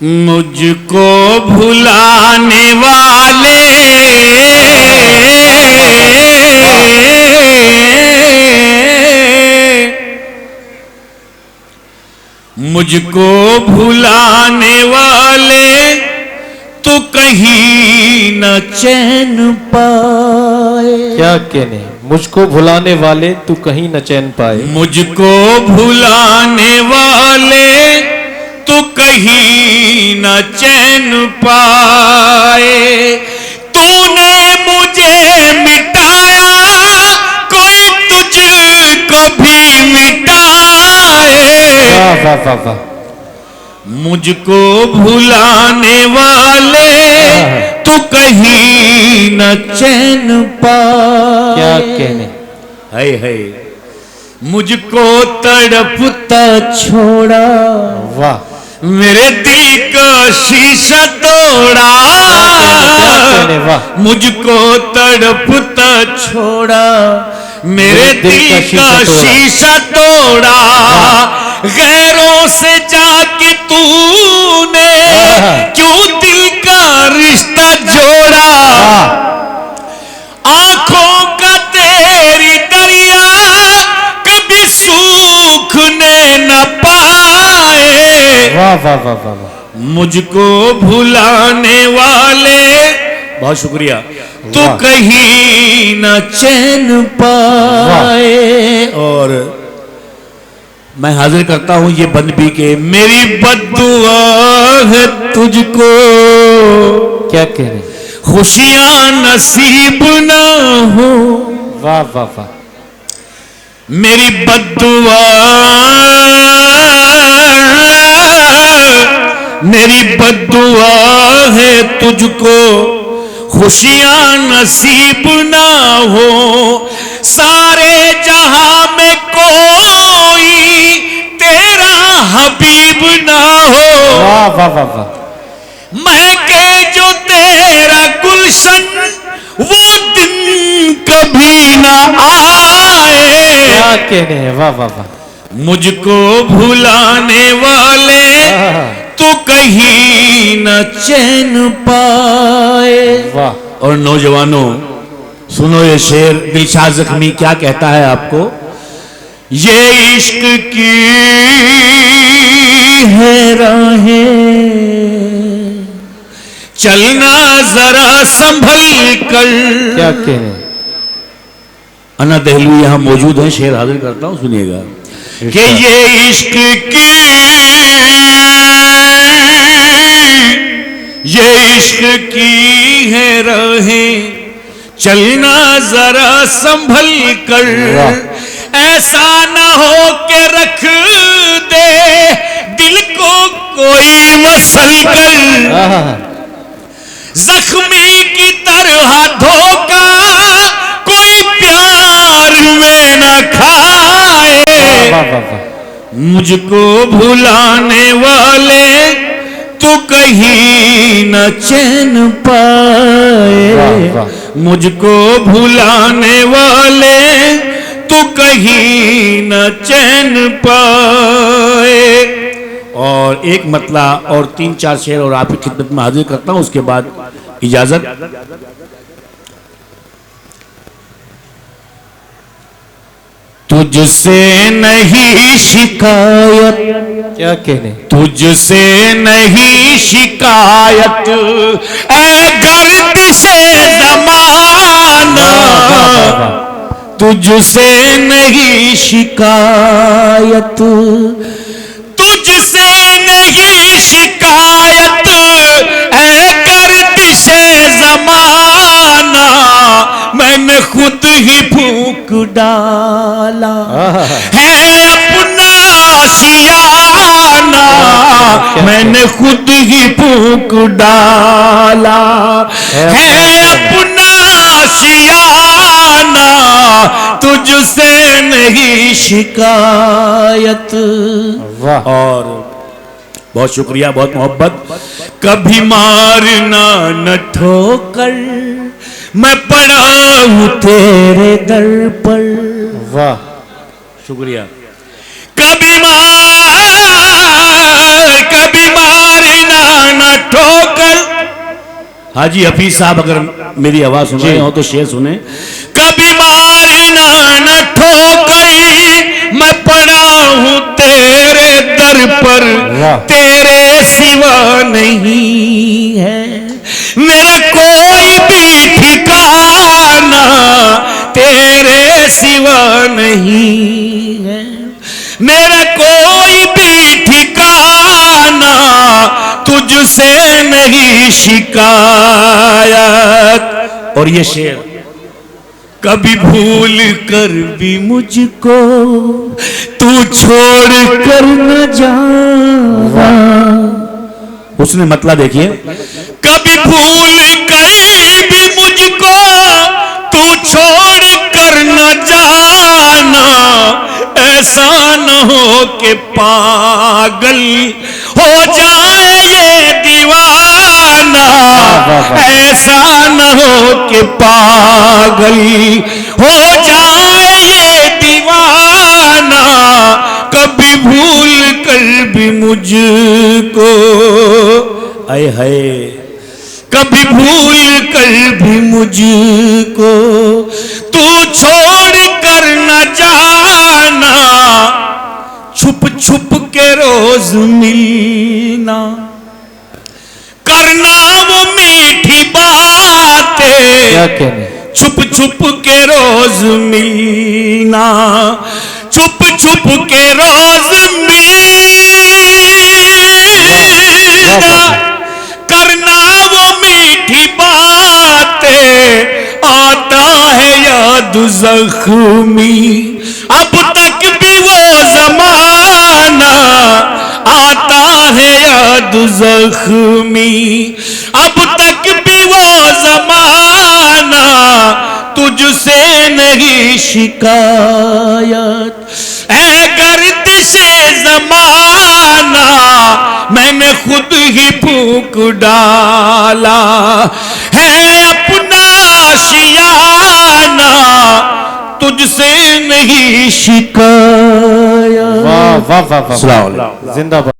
मुझको भुलाने वाले मुझको भुलाने वाले तो कहीं न चैन पाए। क्या कहने, मुझको भुलाने वाले तू कहीं न चैन पाए। मुझको भुलाने वाले तो कहीं न चैन पाए। तूने मुझे मिटाया कोई तुझको भी मिटाए। वाह वाह वाह वाह। मुझको भुलाने वाले तो कहीं न चैन पाए। क्या कहने, है मुझको तड़पता छोड़ा। वाह। मेरे दिल का शीशा तोड़ा। क्या कहने, वाह। मुझको तड़पता छोड़ा मेरे दिल का शीशा तोड़ा। गैरों से जाके तूने क्यों दिल का रिश्ता जोड़ा। आंखों का तेरी दरिया कभी सूखने न पाए। वाह वाह वाह वाह वाह। मुझको भुलाने वाले, बहुत शुक्रिया, तो कहीं न चैन पाए। और मैं हाजिर करता हूं ये बंद भी के मेरी बद्दुआ है तुझको। क्या कहने, खुशियां नसीब ना हो। वाह वाह वाह। मेरी बद्दुआ, मेरी बद्दुआ है तुझको खुशियां नसीब ना हो। सारे जहां में कोई तेरा हबीब ना हो। वाह वाह वाह वाह। महके जो तेरा गुलशन वो दिन कभी ना आए। क्या कहने, वाह वाह वाह। मुझको भुलाने वाले तो कहीं न चैन पाए। वाह। और नौजवानों सुनो ये शेर, दिलशाद जख्मी क्या कहता है आपको। ये इश्क की है राहें चलना जरा संभल कर। क्या कहने, अन्ना दहलवी यहां मौजूद है, शेर हाजिर करता हूं, सुनिएगा कि ये इश्क की, ये इश्क की है राहें चलना जरा संभल कर। ऐसा ना हो के रख दे दिल को कोई मसल कर। जख्मी की तरह धोखा कोई प्यार में न खाए। मुझको भुलाने वाले तो कहीं न चैन पाए। मुझको भुलाने वाले तो कहीं न चैन पाए। और एक मतला और 3-4 शेर और आपकी खिदमत में हाजिर करता हूं, उसके बाद इजाजत। तुझसे नहीं शिकायत। क्या कहने, तुझसे नहीं शिकायत ऐ गर्दिशे ज़माना। तुझसे नहीं शिकायत, तुझसे नहीं शिकायत ऐ गर्दिशे ज़माना। मैंने खुद ही फूंक डाला है अपना शियाना। मैंने खुद ही फूंक डाला है अपना शियाना। तुझसे नहीं शिकायत। और बहुत शुक्रिया, बहुत मोहब्बत। कभी मारना न ठोकर मैं पड़ा हूं तेरे दर पर। वाह, शुक्रिया। कभी मारना हाजी हफीज साहब अगर मेरी आवाज सुन रहे हो तो शेर सुने। कभी मारना न ठोकरी, मैं पड़ा हूं तेरे दर पर, तेरे सिवा नहीं है मेरा कोई भी ठिकाना, तेरे सिवा नहीं है मेरा कोई भी ठिकाना, तुझसे नहीं शिकायत। और ये शेर, कभी भूल कर भी मुझको तू छोड़ कर न जाना। उसने मतलब देखिए, कभी भूल कर भी मुझको तू छोड़ कर न जाना, ऐसा न हो कि पागल हो जाए ये दीवाना, ऐसा न हो कि पागल हो जाए ये दीवाना, कभी भूल कर भी मुझको, आए हाय, कभी भूल कर भी मुझको तू छोड़ कर न जाना, छुप छुप के रोज मिलना, करना वो मीठी बातें, क्या कहने, छुप छुप के रोज मिलना, छुप छुप के रोज मिलना, करना वो मीठी बातें, आता है याद जख्मी अब तक भी वो जमाना, आता है याद जख्मी अब तक भी वो जमाना, तुझसे नहीं शिकायत है गर्दिशे जमाना, मैंने खुद ही फूंक डाला है अपना आशियाना, तुझसे नहीं शिकायत। वाह वाह वाह वाह, जिंदाबाद।